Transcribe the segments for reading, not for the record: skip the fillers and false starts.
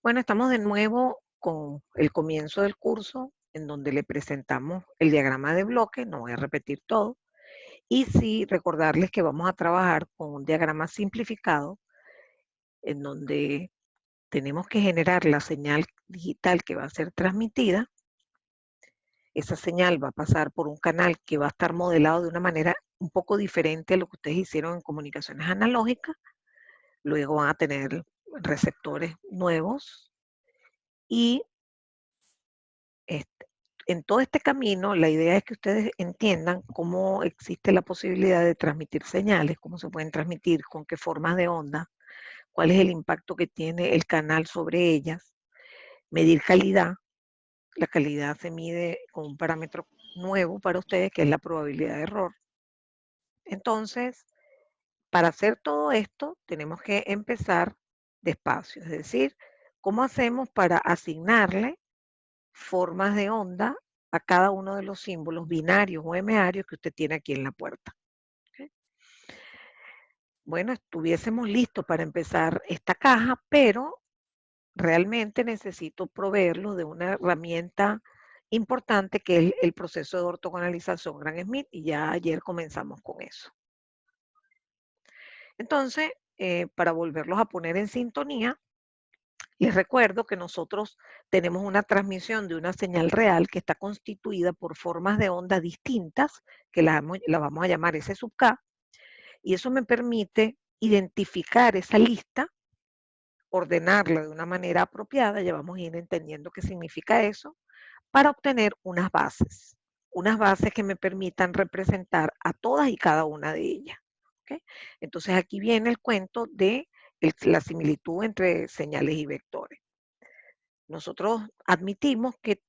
Bueno, estamos de nuevo con el comienzo del curso en donde le presentamos el diagrama de bloque, no voy a repetir todo, y sí recordarles que vamos a trabajar con un diagrama simplificado en donde tenemos que generar la señal digital que va a ser transmitida. Esa señal va a pasar por un canal que va a estar modelado de una manera un poco diferente a lo que ustedes hicieron en comunicaciones analógicas. Luego van a tener receptores nuevos y Este, en todo este camino, la idea es que ustedes entiendan cómo existe la posibilidad de transmitir señales, cómo se pueden transmitir, con qué formas de onda, cuál es el impacto que tiene el canal sobre ellas, medir calidad. La calidad se mide con un parámetro nuevo para ustedes, que es la probabilidad de error. Entonces, para hacer todo esto, tenemos que empezar despacio, es decir, ¿cómo hacemos para asignarle formas de onda a cada uno de los símbolos binarios o M-arios que usted tiene aquí en la puerta? ¿Ok? Bueno, estuviésemos listos para empezar esta caja, pero realmente necesito proveerlos de una herramienta importante que es el proceso de ortogonalización Gram-Schmidt, y ya ayer comenzamos con eso. Entonces, para volverlos a poner en sintonía, les recuerdo que nosotros tenemos una transmisión de una señal real que está constituida por formas de onda distintas, que la vamos a llamar S sub K, y eso me permite identificar esa lista, ordenarla de una manera apropiada, ya vamos a ir entendiendo qué significa eso, para obtener unas bases que me permitan representar a todas y cada una de ellas. ¿Ok? Entonces aquí viene el cuento de la similitud entre señales y vectores. Nosotros admitimos que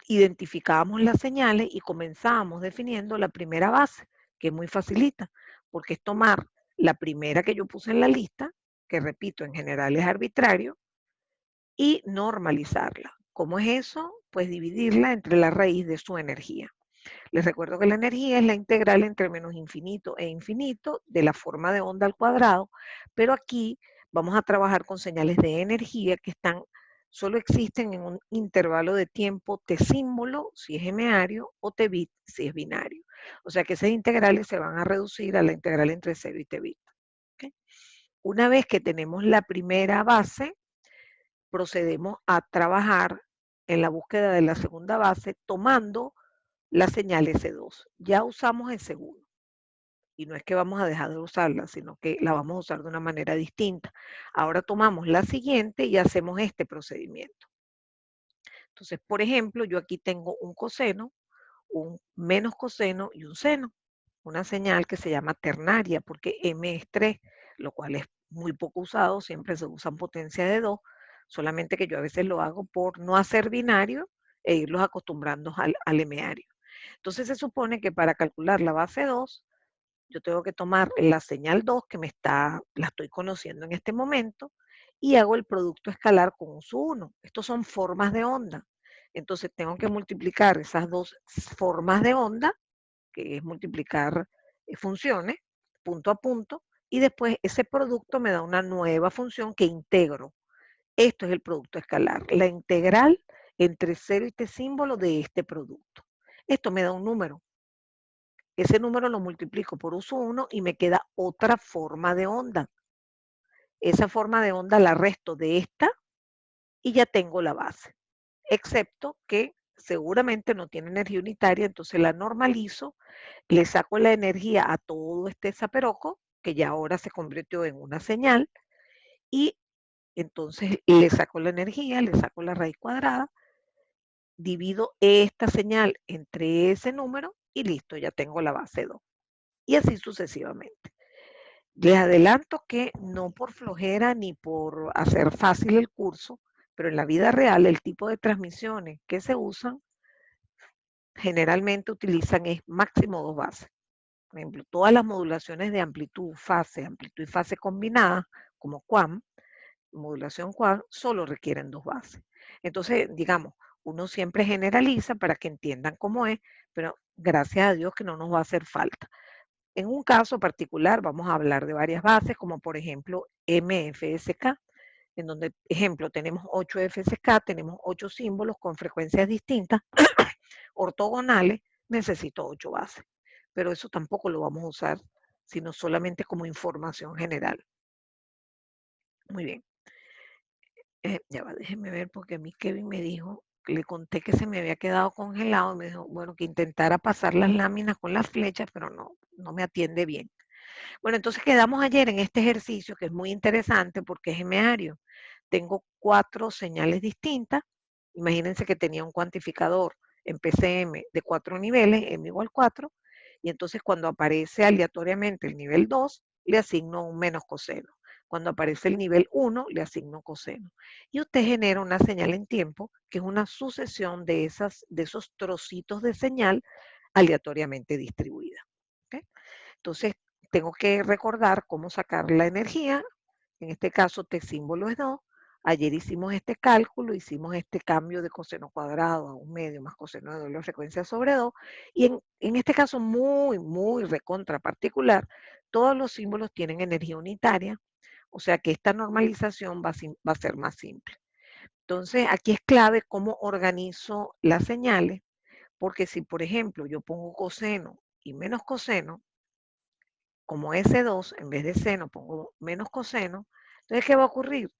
identificábamos las señales y comenzábamos definiendo la primera base, que es muy facilita, porque es tomar la primera que yo puse en la lista, que repito, en general es arbitrario, y normalizarla. ¿Cómo es eso? Pues dividirla entre la raíz de su energía. Les recuerdo que la energía es la integral entre menos infinito e infinito de la forma de onda al cuadrado, pero aquí vamos a trabajar con señales de energía que solo existen en un intervalo de tiempo T símbolo si es M-ario o T bit si es binario. O sea que esas integrales se van a reducir a la integral entre 0 y T bit. ¿Okay? Una vez que tenemos la primera base, procedemos a trabajar en la búsqueda de la segunda base tomando la señal S2. Ya usamos S1 y no es que vamos a dejar de usarla, sino que la vamos a usar de una manera distinta. Ahora tomamos la siguiente y hacemos este procedimiento. Entonces, por ejemplo, yo aquí tengo un coseno, un menos coseno y un seno. Una señal que se llama ternaria porque M es 3, lo cual es muy poco usado, siempre se usan potencia de 2, solamente que yo a veces lo hago por no hacer binario e irlos acostumbrando al M-ario. Entonces se supone que para calcular la base 2, yo tengo que tomar la señal 2 que la estoy conociendo en este momento y hago el producto escalar con un sub 1. Estos son formas de onda. Entonces tengo que multiplicar esas dos formas de onda, que es multiplicar funciones punto a punto, y después ese producto me da una nueva función que integro. Esto es el producto escalar, la integral entre 0 y t símbolo de este producto. Esto me da un número. Ese número lo multiplico por uso 1 y me queda otra forma de onda. Esa forma de onda la resto de esta y ya tengo la base. Excepto que seguramente no tiene energía unitaria, entonces la normalizo, le saco la energía a todo este zaperoco, que ya ahora se convirtió en una señal, y entonces le saco la energía, le saco la raíz cuadrada, divido esta señal entre ese número y listo, ya tengo la base 2. Y así sucesivamente. Les adelanto que no por flojera ni por hacer fácil el curso, pero en la vida real el tipo de transmisiones que se usan generalmente utilizan es máximo 2 bases. Por ejemplo, todas las modulaciones de amplitud y fase combinadas, como QAM, modulación QAM, solo requieren 2 bases. Entonces, digamos, uno siempre generaliza para que entiendan cómo es, pero gracias a Dios que no nos va a hacer falta. En un caso particular vamos a hablar de varias bases, como por ejemplo MFSK, en donde, ejemplo, tenemos 8 FSK, tenemos 8 símbolos con frecuencias distintas, ortogonales, necesito 8 bases. Pero eso tampoco lo vamos a usar, sino solamente como información general. Muy bien. Ya va, déjeme ver, porque a mí Kevin me dijo, le conté que se me había quedado congelado, y me dijo, bueno, que intentara pasar las láminas con las flechas, pero no me atiende bien. Bueno, entonces quedamos ayer en este ejercicio que es muy interesante porque es gemeario. Tengo 4 señales distintas. Imagínense que tenía un cuantificador en PCM de 4 niveles, m igual 4, y entonces cuando aparece aleatoriamente el nivel 2, le asigno un menos coseno. Cuando aparece el nivel 1, le asigno coseno. Y usted genera una señal en tiempo, que es una sucesión de esos trocitos de señal aleatoriamente distribuida. ¿Okay? Entonces, tengo que recordar cómo sacar la energía. En este caso, T símbolo es 2. Ayer hicimos este cálculo, hicimos este cambio de coseno cuadrado a 1/2 más coseno de doble frecuencia sobre 2. Y en este caso, muy recontra particular, todos los símbolos tienen energía unitaria, o sea que esta normalización va a ser más simple. Entonces, aquí es clave cómo organizo las señales, porque si, por ejemplo, yo pongo coseno y menos coseno, como S2, en vez de seno pongo menos coseno, entonces, ¿qué va a ocurrir?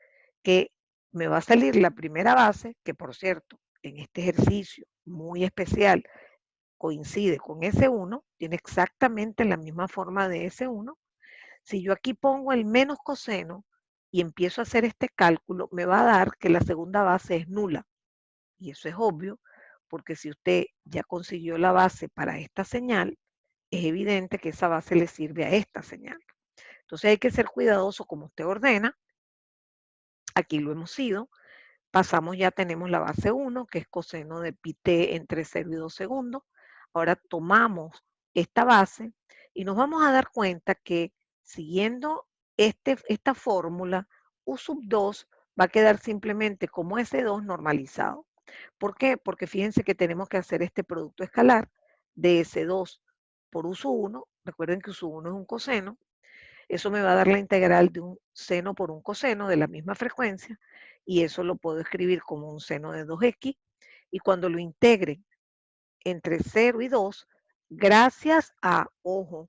Que me va a salir la primera base, que por cierto, en este ejercicio muy especial, coincide con S1, tiene exactamente la misma forma de S1. Si yo aquí pongo el menos coseno y empiezo a hacer este cálculo, me va a dar que la segunda base es nula. Y eso es obvio, porque si usted ya consiguió la base para esta señal, es evidente que esa base le sirve a esta señal. Entonces hay que ser cuidadoso como usted ordena. Aquí lo hemos sido. Pasamos, ya tenemos la base 1, que es coseno de pi t entre 0 y 2 segundos. Ahora tomamos esta base y nos vamos a dar cuenta que siguiendo esta fórmula, U sub 2 va a quedar simplemente como S2 normalizado. ¿Por qué? Porque fíjense que tenemos que hacer este producto escalar de S2 por U sub 1. Recuerden que U sub 1 es un coseno. Eso me va a dar la integral de un seno por un coseno de la misma frecuencia, y eso lo puedo escribir como un seno de 2x, y cuando lo integre entre 0 y 2, gracias a, ojo,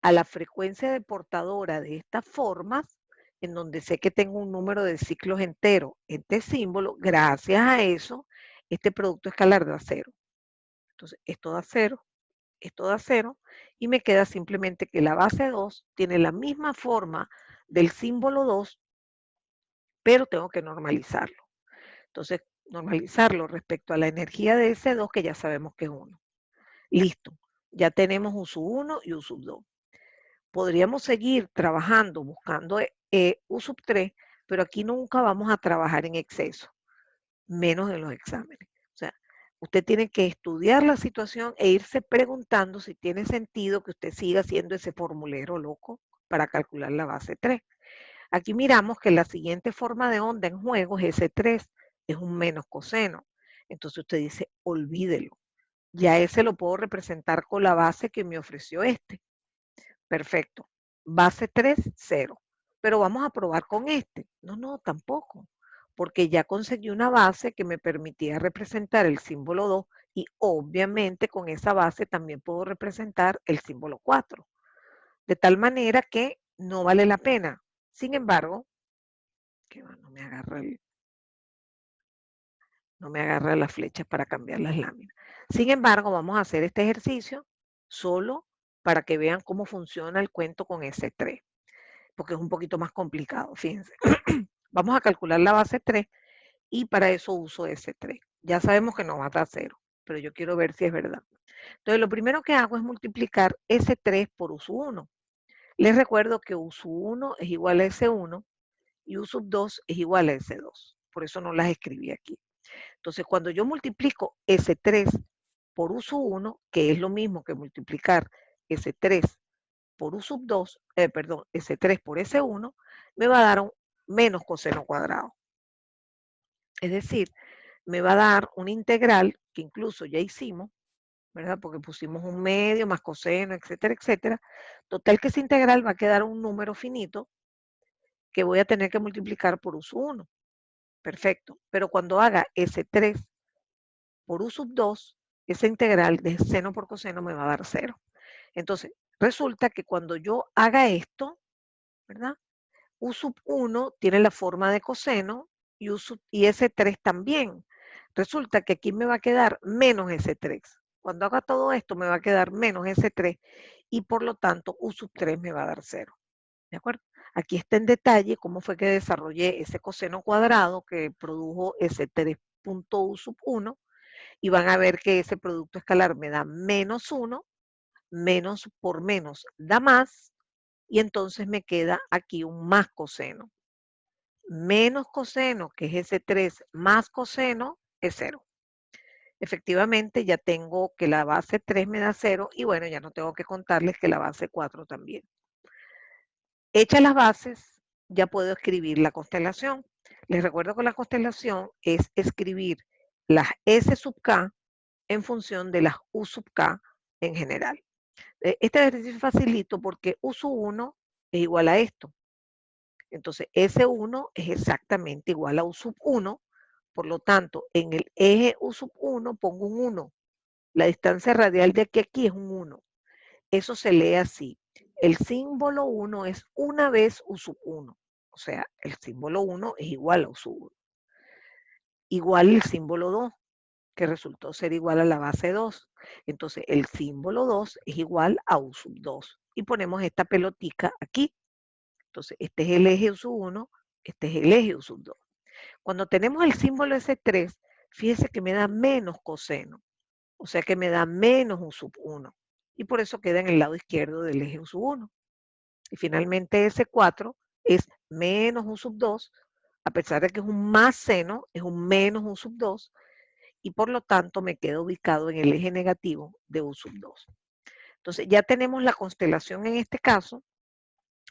a la frecuencia de portadora de estas formas, en donde sé que tengo un número de ciclos entero, este símbolo, gracias a eso, este producto escalar da 0. Entonces, esto da 0, esto da 0, y me queda simplemente que la base 2 tiene la misma forma del símbolo 2, pero tengo que normalizarlo. Entonces, normalizarlo respecto a la energía de ese 2, que ya sabemos que es 1. Listo, ya tenemos U sub 1 y U sub 2. Podríamos seguir trabajando buscando U sub 3, pero aquí nunca vamos a trabajar en exceso, menos en los exámenes. O sea, usted tiene que estudiar la situación e irse preguntando si tiene sentido que usted siga haciendo ese formulero loco para calcular la base 3. Aquí miramos que la siguiente forma de onda en juego es S3, es un menos coseno. Entonces usted dice, olvídelo. Ya ese lo puedo representar con la base que me ofreció este. Perfecto. Base 3, 0. Pero vamos a probar con este. No, tampoco. Porque ya conseguí una base que me permitía representar el símbolo 2, y obviamente con esa base también puedo representar el símbolo 4. De tal manera que no vale la pena. Sin embargo, que no me agarra las flechas para cambiar las láminas. Sin embargo, vamos a hacer este ejercicio solo para que vean cómo funciona el cuento con S3, porque es un poquito más complicado, fíjense. Vamos a calcular la base 3 y para eso uso S3. Ya sabemos que nos va a dar 0, pero yo quiero ver si es verdad. Entonces, lo primero que hago es multiplicar S3 por U sub 1. Les recuerdo que U sub 1 es igual a S1 y U sub 2 es igual a S2. Por eso no las escribí aquí. Entonces, cuando yo multiplico S3 por U sub 1, que es lo mismo que multiplicar S3 por U sub 2, perdón, S3 por S1, me va a dar un menos coseno cuadrado. Es decir, me va a dar una integral que incluso ya hicimos, ¿verdad? Porque pusimos un medio más coseno, etcétera, etcétera. Total que esa integral va a quedar un número finito que voy a tener que multiplicar por U sub 1. Perfecto. Pero cuando haga S3 por U sub 2, esa integral de seno por coseno me va a dar 0. Entonces, resulta que cuando yo haga esto, ¿verdad? U sub 1 tiene la forma de coseno y S3 también. Resulta que aquí me va a quedar menos S3. Cuando haga todo esto me va a quedar menos S3 y por lo tanto U sub 3 me va a dar 0. ¿De acuerdo? Aquí está en detalle cómo fue que desarrollé ese coseno cuadrado que produjo S3 punto U sub 1 y van a ver que ese producto escalar me da menos 1, menos por menos da más, y entonces me queda aquí un más coseno. Menos coseno, que es ese 3, más coseno, es 0. Efectivamente, ya tengo que la base 3 me da 0, y bueno, ya no tengo que contarles que la base 4 también. Hechas las bases, ya puedo escribir la constelación. Les recuerdo que la constelación es escribir las S sub K en función de las U sub K en general. Este ejercicio es facilito porque U sub 1 es igual a esto. Entonces, S1 es exactamente igual a U sub 1. Por lo tanto, en el eje U sub 1 pongo un 1. La distancia radial de aquí a aquí es un 1. Eso se lee así. El símbolo 1 es una vez U sub 1. O sea, el símbolo 1 es igual a U sub 1. Igual el símbolo 2, que resultó ser igual a la base 2. Entonces, el símbolo 2 es igual a U sub 2. Y ponemos esta pelotica aquí. Entonces, este es el eje U sub 1, este es el eje U sub 2. Cuando tenemos el símbolo S3, fíjese que me da menos coseno. O sea que me da menos U sub 1. Y por eso queda en el lado izquierdo del eje U sub 1. Y finalmente S4 es menos U sub 2, a pesar de que es un más seno, es un menos U sub 2, y por lo tanto me quedo ubicado en el eje negativo de U sub 2. Entonces ya tenemos la constelación en este caso.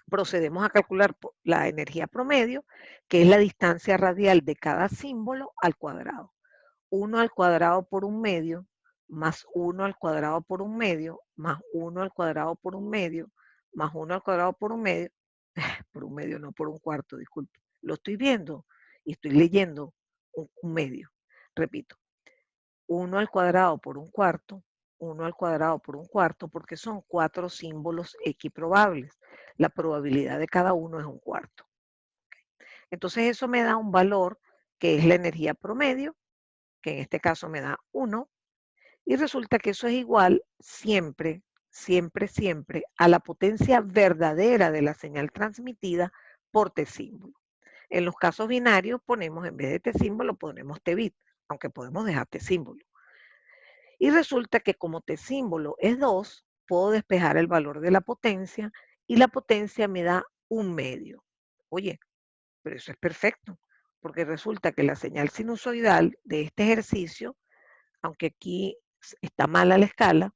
Procedemos a calcular la energía promedio, que es la distancia radial de cada símbolo al cuadrado. 1 al cuadrado por un medio, más 1 al cuadrado por un medio, más 1 al cuadrado por un medio, más 1 al cuadrado por un medio, por un medio, no por un cuarto, disculpe. Lo estoy viendo y estoy leyendo un medio. Repito, 1 al cuadrado por un cuarto, 1 al cuadrado por un cuarto, porque son 4 símbolos equiprobables. La probabilidad de cada uno es un cuarto. Entonces eso me da un valor que es la energía promedio, que en este caso me da 1, y resulta que eso es igual siempre, siempre, siempre a la potencia verdadera de la señal transmitida por T símbolo. En los casos binarios ponemos, en vez de T símbolo, ponemos T bit, aunque podemos dejar T símbolo. Y resulta que como T símbolo es 2, puedo despejar el valor de la potencia y la potencia me da un medio. Oye, pero eso es perfecto, porque resulta que la señal sinusoidal de este ejercicio, aunque aquí está mala la escala,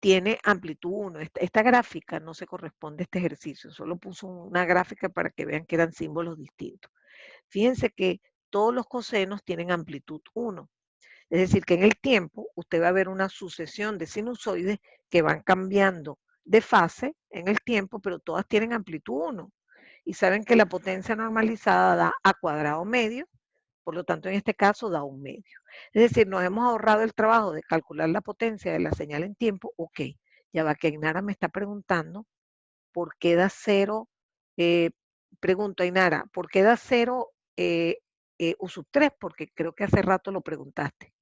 tiene amplitud 1. Esta gráfica no se corresponde a este ejercicio, solo puso una gráfica para que vean que eran símbolos distintos. Fíjense que todos los cosenos tienen amplitud 1. Es decir, que en el tiempo usted va a ver una sucesión de sinusoides que van cambiando de fase en el tiempo, pero todas tienen amplitud 1. Y saben que la potencia normalizada da a cuadrado medio, por lo tanto en este caso da un medio. Es decir, nos hemos ahorrado el trabajo de calcular la potencia de la señal en tiempo. Ok, ya va que Ainara me está preguntando por qué da 0. Pregunto, Ainara, ¿por qué da 0 U sub 3? Porque creo que hace rato lo preguntaste.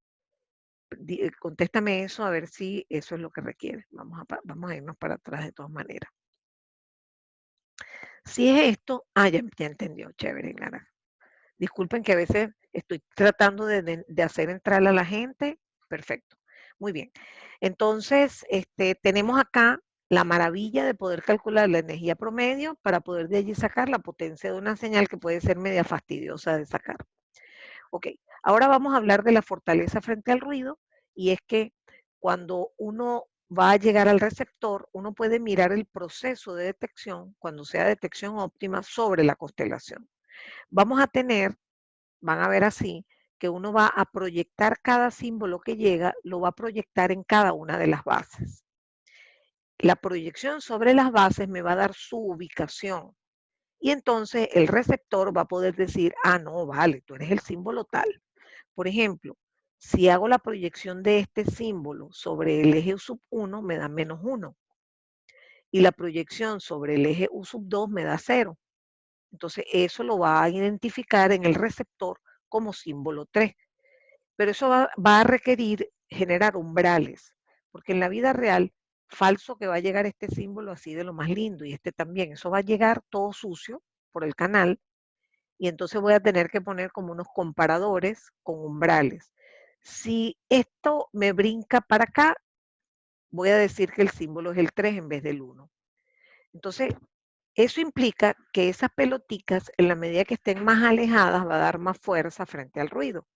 Contéstame eso a ver si eso es lo que requiere. Vamos a irnos para atrás de todas maneras. Si es esto, ya entendió, chévere, Nara. Disculpen que a veces estoy tratando de hacer entrar a la gente. Perfecto, muy bien. Entonces, tenemos acá la maravilla de poder calcular la energía promedio para poder de allí sacar la potencia de una señal que puede ser media fastidiosa de sacar. Ok, ahora vamos a hablar de la fortaleza frente al ruido, y es que cuando uno va a llegar al receptor, uno puede mirar el proceso de detección, cuando sea detección óptima, sobre la constelación. Vamos a tener, van a ver así, que uno va a proyectar cada símbolo que llega, lo va a proyectar en cada una de las bases. La proyección sobre las bases me va a dar su ubicación. Y entonces el receptor va a poder decir, ah, no, vale, tú eres el símbolo tal. Por ejemplo, si hago la proyección de este símbolo sobre el eje U1, me da -1. Y la proyección sobre el eje U2 me da 0. Entonces, eso lo va a identificar en el receptor como símbolo 3. Pero eso va a requerir generar umbrales, porque en la vida real, falso que va a llegar este símbolo así de lo más lindo y este también, eso va a llegar todo sucio por el canal y entonces voy a tener que poner como unos comparadores con umbrales. Si esto me brinca para acá, voy a decir que el símbolo es el 3 en vez del 1. Entonces, eso implica que esas peloticas, en la medida que estén más alejadas, va a dar más fuerza frente al ruido.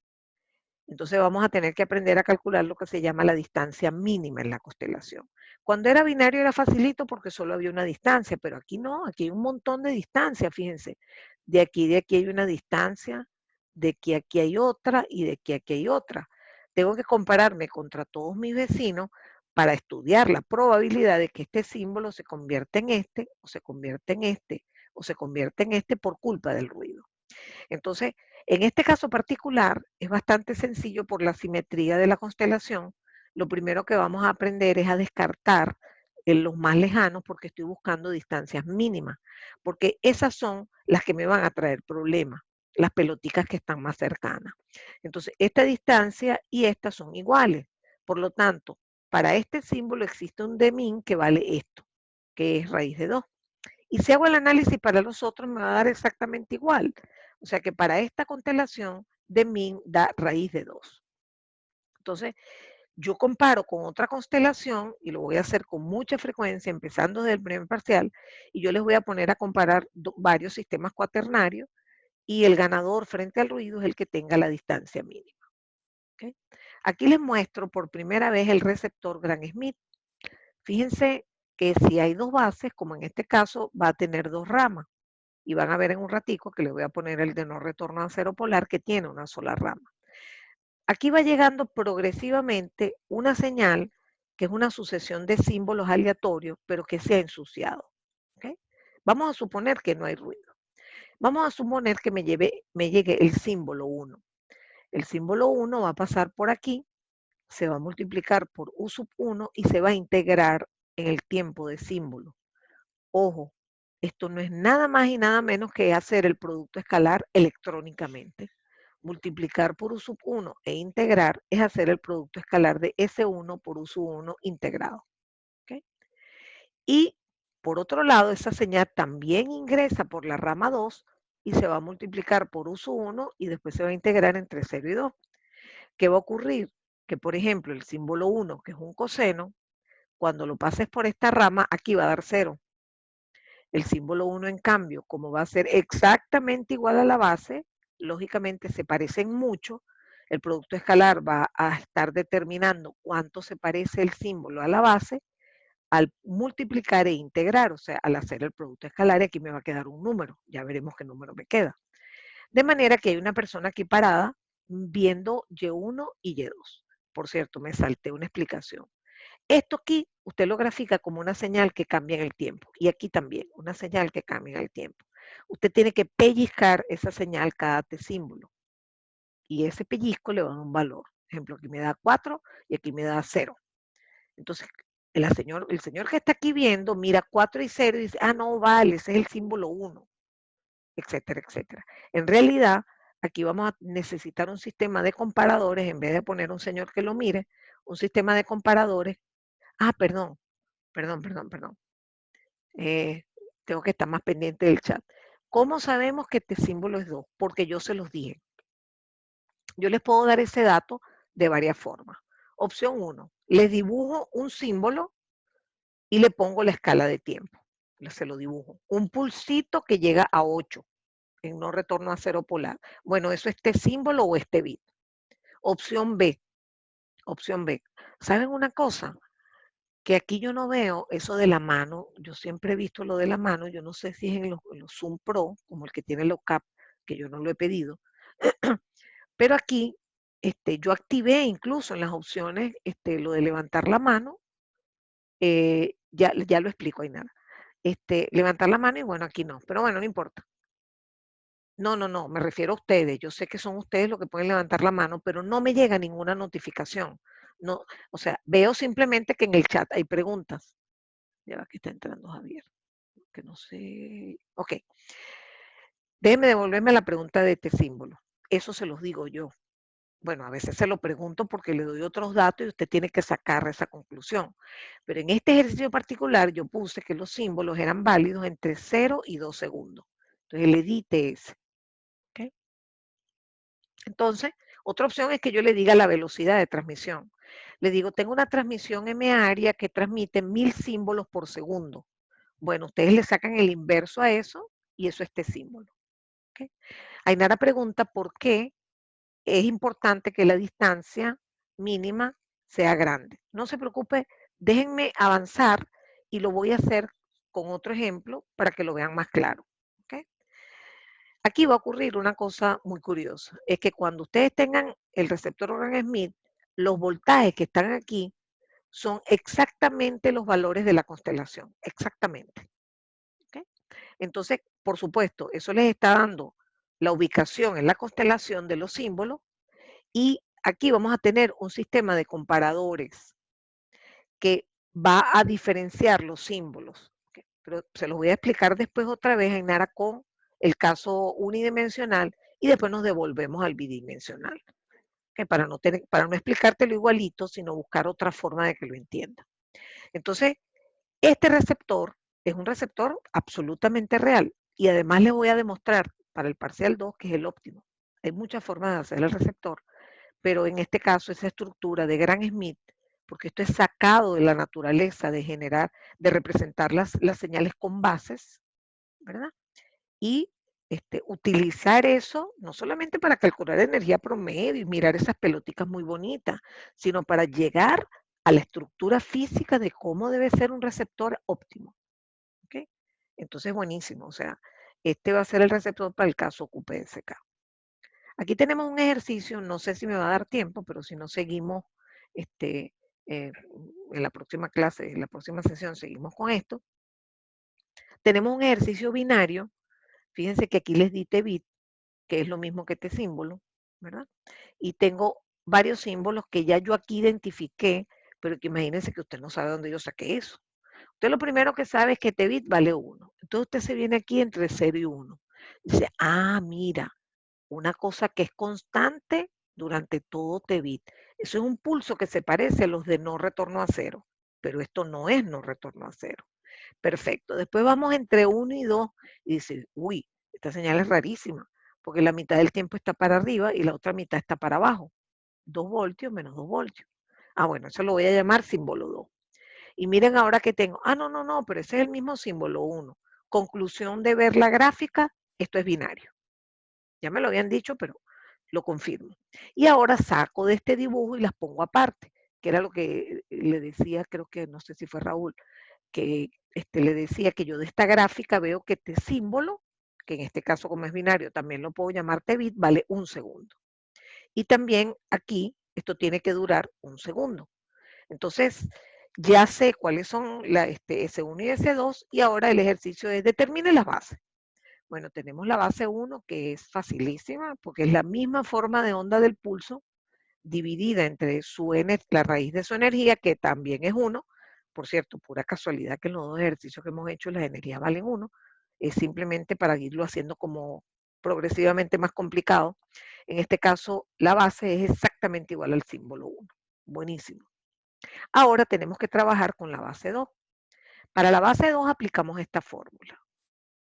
Entonces vamos a tener que aprender a calcular lo que se llama la distancia mínima en la constelación. Cuando era binario era facilito porque solo había una distancia, pero aquí no, aquí hay un montón de distancias, fíjense. De aquí hay una distancia, de aquí hay otra y de aquí hay otra. Tengo que compararme contra todos mis vecinos para estudiar la probabilidad de que este símbolo se convierta en este, o se convierta en este, o se convierta en este por culpa del ruido. Entonces, en este caso particular, es bastante sencillo por la simetría de la constelación. Lo primero que vamos a aprender es a descartar los más lejanos porque estoy buscando distancias mínimas, porque esas son las que me van a traer problemas, las peloticas que están más cercanas. Entonces, esta distancia y esta son iguales. Por lo tanto, para este símbolo existe un demin que vale esto, que es raíz de 2. Y si hago el análisis para los otros, me va a dar exactamente igual. O sea que para esta constelación, de min da raíz de 2. Entonces, yo comparo con otra constelación, y lo voy a hacer con mucha frecuencia, empezando desde el primer parcial, y yo les voy a poner a comparar varios sistemas cuaternarios, y el ganador frente al ruido es el que tenga la distancia mínima. ¿Okay? Aquí les muestro por primera vez el receptor Gram-Schmidt. Fíjense que si hay dos bases, como en este caso, va a tener dos ramas. Y van a ver en un ratico que les voy a poner el de no retorno a cero polar que tiene una sola rama. Aquí va llegando progresivamente una señal que es una sucesión de símbolos aleatorios, pero que se ha ensuciado. ¿Okay? Vamos a suponer que no hay ruido. Vamos a suponer que me llegue el símbolo 1. El símbolo 1 va a pasar por aquí, se va a multiplicar por U1 y se va a integrar en el tiempo de símbolo. Ojo, esto no es nada más y nada menos que hacer el producto escalar electrónicamente. Multiplicar por U1 e integrar es hacer el producto escalar de S1 por U1 integrado. ¿Okay? Y por otro lado, esa señal también ingresa por la rama 2 y se va a multiplicar por U1 y después se va a integrar entre 0 y 2. ¿Qué va a ocurrir? Que, por ejemplo, el símbolo 1, que es un coseno, cuando lo pases por esta rama, aquí va a dar 0. El símbolo 1, en cambio, como va a ser exactamente igual a la base, lógicamente se parecen mucho, el producto escalar va a estar determinando cuánto se parece el símbolo a la base al multiplicar e integrar, o sea, al hacer el producto escalar, y aquí me va a quedar un número, ya veremos qué número me queda. De manera que hay una persona aquí parada viendo Y1 y Y2. Por cierto, me salté una explicación. Esto aquí usted lo grafica como una señal que cambia en el tiempo. Y aquí también, una señal que cambia en el tiempo. Usted tiene que pellizcar esa señal cada T símbolo. Y ese pellizco le va a dar un valor. Por ejemplo, aquí me da 4 y aquí me da 0. Entonces, el señor que está aquí viendo mira 4 y 0 y dice, ah, no, vale, ese es el símbolo 1, etcétera, etcétera. En realidad, aquí vamos a necesitar un sistema de comparadores, en vez de poner un señor que lo mire, un sistema de comparadores. Ah, perdón, perdón. Eh, tengo que estar más pendiente del chat. ¿Cómo sabemos que este símbolo es 2? Porque yo se los dije. Yo les puedo dar ese dato de varias formas. Opción 1, les dibujo un símbolo y le pongo la escala de tiempo. Se lo dibujo. Un pulsito que llega a 8 en no retorno a cero polar. Bueno, eso es este símbolo o este bit. Opción B. ¿Saben una cosa? Que aquí yo no veo eso de la mano, yo siempre he visto lo de la mano, yo no sé si es en los Zoom Pro, como el que tiene los CAP, que yo no lo he pedido, pero aquí yo activé incluso en las opciones lo de levantar la mano, ya lo explico, ahí nada. levantar la mano y bueno, aquí no, pero bueno, no importa. No, no, no, me refiero a ustedes. Yo sé que son ustedes los que pueden levantar la mano, pero no me llega ninguna notificación. No, o sea, veo simplemente que en el chat hay preguntas. Ya va que está entrando Javier, que no sé. Ok, déjeme devolverme a la pregunta de este símbolo. Eso se los digo yo. Bueno, a veces se lo pregunto porque le doy otros datos y usted tiene que sacar esa conclusión. Pero en este ejercicio particular yo puse que los símbolos eran válidos entre 0 y 2 segundos. Entonces le di TS. ¿Okay? Entonces, otra opción es que yo le diga la velocidad de transmisión. Le digo, tengo una transmisión M área que transmite 1000 símbolos por segundo. Bueno, ustedes le sacan el inverso a eso y eso es este símbolo. ¿Okay? Ainara pregunta por qué es importante que la distancia mínima sea grande. No se preocupe, déjenme avanzar y lo voy a hacer con otro ejemplo para que lo vean más claro. ¿Okay? Aquí va a ocurrir una cosa muy curiosa, es que cuando ustedes tengan el receptor Oran-Smith, los voltajes que están aquí son exactamente los valores de la constelación, exactamente. ¿Okay? Entonces, por supuesto, eso les está dando la ubicación en la constelación de los símbolos y aquí vamos a tener un sistema de comparadores que va a diferenciar los símbolos. ¿Okay? Pero se los voy a explicar después otra vez, Ainara, con el caso unidimensional y después nos devolvemos al bidimensional. ¿Okay? Para no explicártelo igualito, sino buscar otra forma de que lo entienda. Entonces, este receptor es un receptor absolutamente real y además les voy a demostrar para el parcial 2 que es el óptimo. Hay muchas formas de hacer el receptor, pero en este caso esa estructura de Gram-Schmidt, porque esto es sacado de la naturaleza de generar, de representar las señales con bases, ¿verdad? Y utilizar eso no solamente para calcular energía promedio y mirar esas pelotitas muy bonitas, sino para llegar a la estructura física de cómo debe ser un receptor óptimo. ¿Okay? Entonces, buenísimo. O sea, este va a ser el receptor para el caso QPSK. Aquí tenemos un ejercicio, no sé si me va a dar tiempo, pero si no seguimos en la próxima clase, en la próxima sesión seguimos con esto. Tenemos un ejercicio binario, fíjense que aquí les di bit, que es lo mismo que este símbolo, ¿verdad? Y tengo varios símbolos que ya yo aquí identifiqué, pero que imagínense que usted no sabe dónde yo saqué eso. Usted lo primero que sabe es que bit vale 1. Entonces usted se viene aquí entre 0 y 1. Dice, ah, mira, una cosa que es constante durante todo bit. Eso es un pulso que se parece a los de no retorno a cero, pero esto no es no retorno a cero. Perfecto. Después vamos entre 1 y 2 y dice, uy, esta señal es rarísima, porque la mitad del tiempo está para arriba y la otra mitad está para abajo. 2 voltios menos 2 voltios. Ah, bueno, eso lo voy a llamar símbolo 2. Y miren ahora que tengo, ah, no, no, no, pero ese es el mismo símbolo 1. Conclusión de ver la gráfica, esto es binario. Ya me lo habían dicho, pero lo confirmo. Y ahora saco de este dibujo y las pongo aparte, que era lo que le decía, creo que no sé si fue Raúl, que le decía que yo de esta gráfica veo que este símbolo, que en este caso como es binario, también lo puedo llamar bit, vale 1 segundo. Y también aquí, esto tiene que durar 1 segundo. Entonces, ya sé cuáles son S1 y S2 y ahora el ejercicio es determine las bases. Bueno, tenemos la base 1 que es facilísima porque es la misma forma de onda del pulso dividida entre la raíz de su energía, que también es 1. Por cierto, pura casualidad que en los dos ejercicios que hemos hecho las energías valen 1. Es simplemente para irlo haciendo como progresivamente más complicado. En este caso, la base es exactamente igual al símbolo 1. Buenísimo. Ahora tenemos que trabajar con la base 2. Para la base 2 aplicamos esta fórmula.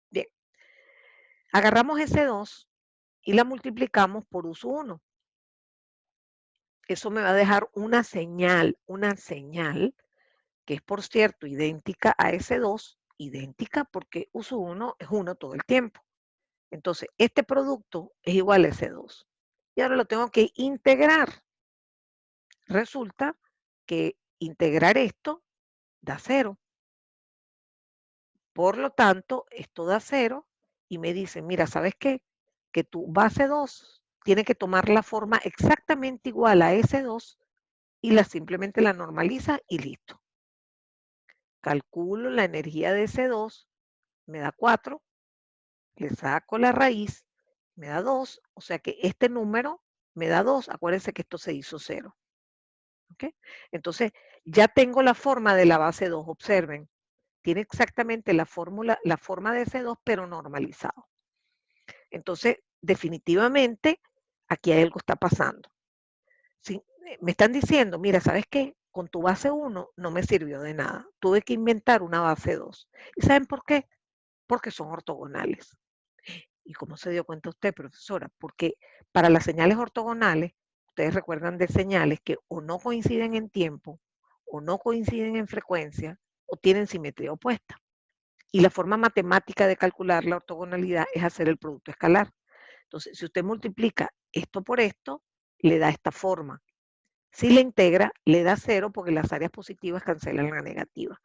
Bien, agarramos ese 2 y la multiplicamos por uso 1. Eso me va a dejar una señal que es, por cierto, idéntica a S2, idéntica porque uso 1 es 1 todo el tiempo. Entonces, este producto es igual a S2. Y ahora lo tengo que integrar. Resulta que integrar esto da 0. Por lo tanto, esto da 0 y me dicen, mira, ¿sabes qué? Que tu base 2 tiene que tomar la forma exactamente igual a S2 y simplemente la normaliza y listo. Calculo la energía de S2 me da 4, le saco la raíz, me da 2, o sea que este número me da 2, acuérdense que esto se hizo 0. ¿Ok? Entonces, ya tengo la forma de la base 2, observen, tiene exactamente la forma de ese 2, pero normalizado. Entonces, definitivamente, aquí hay algo que está pasando. Si, me están diciendo, mira, ¿sabes qué? Con tu base 1 no me sirvió de nada. Tuve que inventar una base 2. ¿Y saben por qué? Porque son ortogonales. ¿Y cómo se dio cuenta usted, profesora? Porque para las señales ortogonales, ustedes recuerdan de señales que o no coinciden en tiempo, o no coinciden en frecuencia, o tienen simetría opuesta. Y la forma matemática de calcular la ortogonalidad es hacer el producto escalar. Entonces, si usted multiplica esto por esto, le da esta forma. Si le integra, le da 0 porque las áreas positivas cancelan la negativa.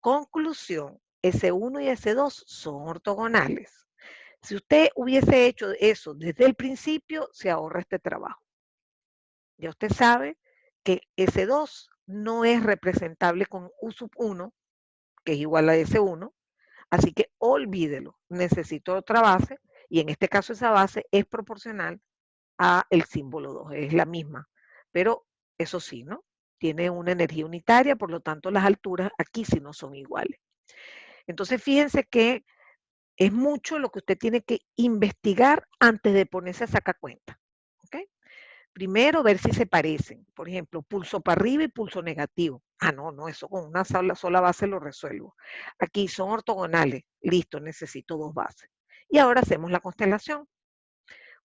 Conclusión, S1 y S2 son ortogonales. Si usted hubiese hecho eso desde el principio, se ahorra este trabajo. Ya usted sabe que S2 no es representable con U sub 1, que es igual a S1, así que olvídelo. Necesito otra base y en este caso esa base es proporcional a el símbolo 2, es la misma. Pero eso sí, ¿no? Tiene una energía unitaria, por lo tanto las alturas aquí sí no son iguales. Entonces fíjense que es mucho lo que usted tiene que investigar antes de ponerse a sacar cuenta. ¿Ok? Primero, ver si se parecen. Por ejemplo, pulso para arriba y pulso negativo. Ah, no, eso con una sola base lo resuelvo. Aquí son ortogonales. Listo, necesito 2 bases. Y ahora hacemos la constelación.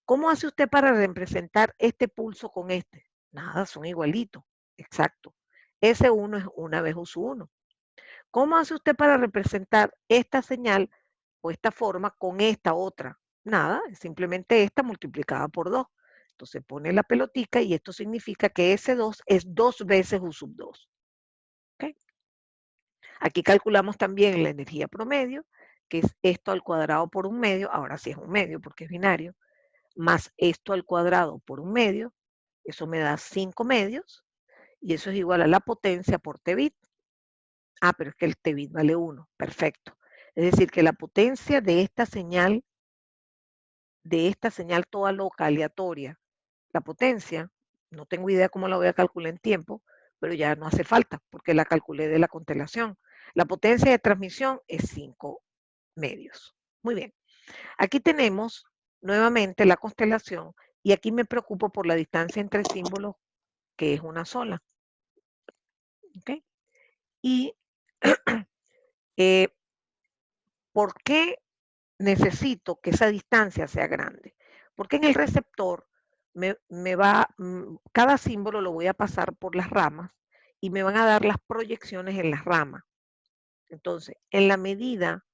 ¿Cómo hace usted para representar este pulso con este? Nada, son igualitos. Exacto. S1 es una vez U1. ¿Cómo hace usted para representar esta señal o esta forma con esta otra? Nada, es simplemente esta multiplicada por 2. Entonces pone la pelotica y esto significa que S2 es 2 veces U sub 2. ¿Okay? Aquí calculamos también la energía promedio, que es esto al cuadrado por 1/2, ahora sí es 1/2 porque es binario, más esto al cuadrado por 1/2, eso me da 5 medios, y eso es igual a la potencia por T bit. Ah, pero es que el T bit vale 1, perfecto. Es decir, que la potencia de esta señal toda loca, aleatoria, la potencia, no tengo idea cómo la voy a calcular en tiempo, pero ya no hace falta, porque la calculé de la constelación. La potencia de transmisión es 5 medios. Muy bien. Aquí tenemos nuevamente la constelación y aquí me preocupo por la distancia entre símbolos, que es una sola. ¿Okay? Y eh, ¿por qué necesito que esa distancia sea grande? Porque en el receptor cada símbolo lo voy a pasar por las ramas y me van a dar las proyecciones en las ramas. Entonces, en la medida,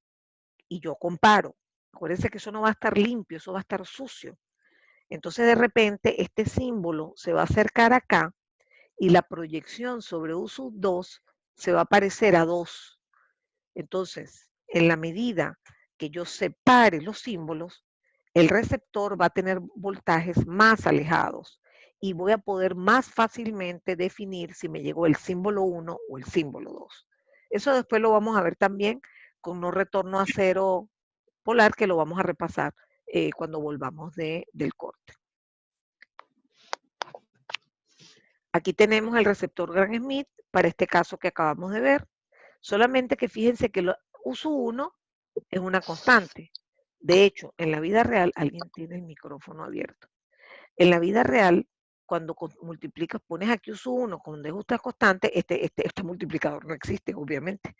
y yo comparo, acuérdense que eso no va a estar limpio, eso va a estar sucio. Entonces, de repente, este símbolo se va a acercar acá y la proyección sobre U sub 2 se va a parecer a 2. Entonces, en la medida que yo separe los símbolos, el receptor va a tener voltajes más alejados y voy a poder más fácilmente definir si me llegó el símbolo 1 o el símbolo 2. Eso después lo vamos a ver también con no retorno a cero polar, que lo vamos a repasar cuando volvamos del corte. Aquí tenemos el receptor Gram-Schmidt para este caso que acabamos de ver. Solamente que fíjense que uso 1 es una constante. De hecho, en la vida real, alguien tiene el micrófono abierto. En la vida real, cuando multiplicas, pones aquí uso 1 con esta constante, este multiplicador no existe, obviamente.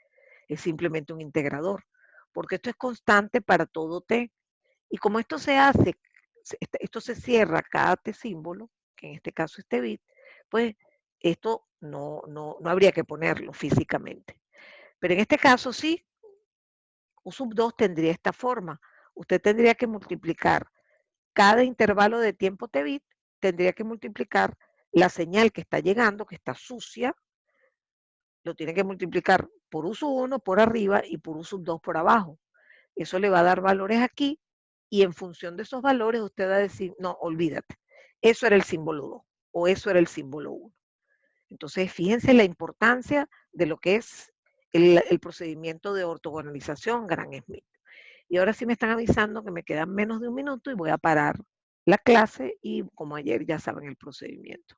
Es simplemente un integrador, porque esto es constante para todo t. Y como esto se hace, esto se cierra cada t símbolo, que en este caso es t bit, pues esto no habría que ponerlo físicamente. Pero en este caso sí, U sub 2 tendría esta forma. Usted tendría que multiplicar cada intervalo de tiempo t bit, tendría que multiplicar la señal que está llegando, que está sucia, lo tiene que multiplicar por U sub 1 por arriba y por U sub 2 por abajo. Eso le va a dar valores aquí y en función de esos valores usted va a decir, no, olvídate, eso era el símbolo 2 o eso era el símbolo 1. Entonces, fíjense la importancia de lo que es el procedimiento de ortogonalización Gram-Schmidt. Y ahora sí me están avisando que me quedan menos de un minuto y voy a parar la clase y como ayer ya saben el procedimiento.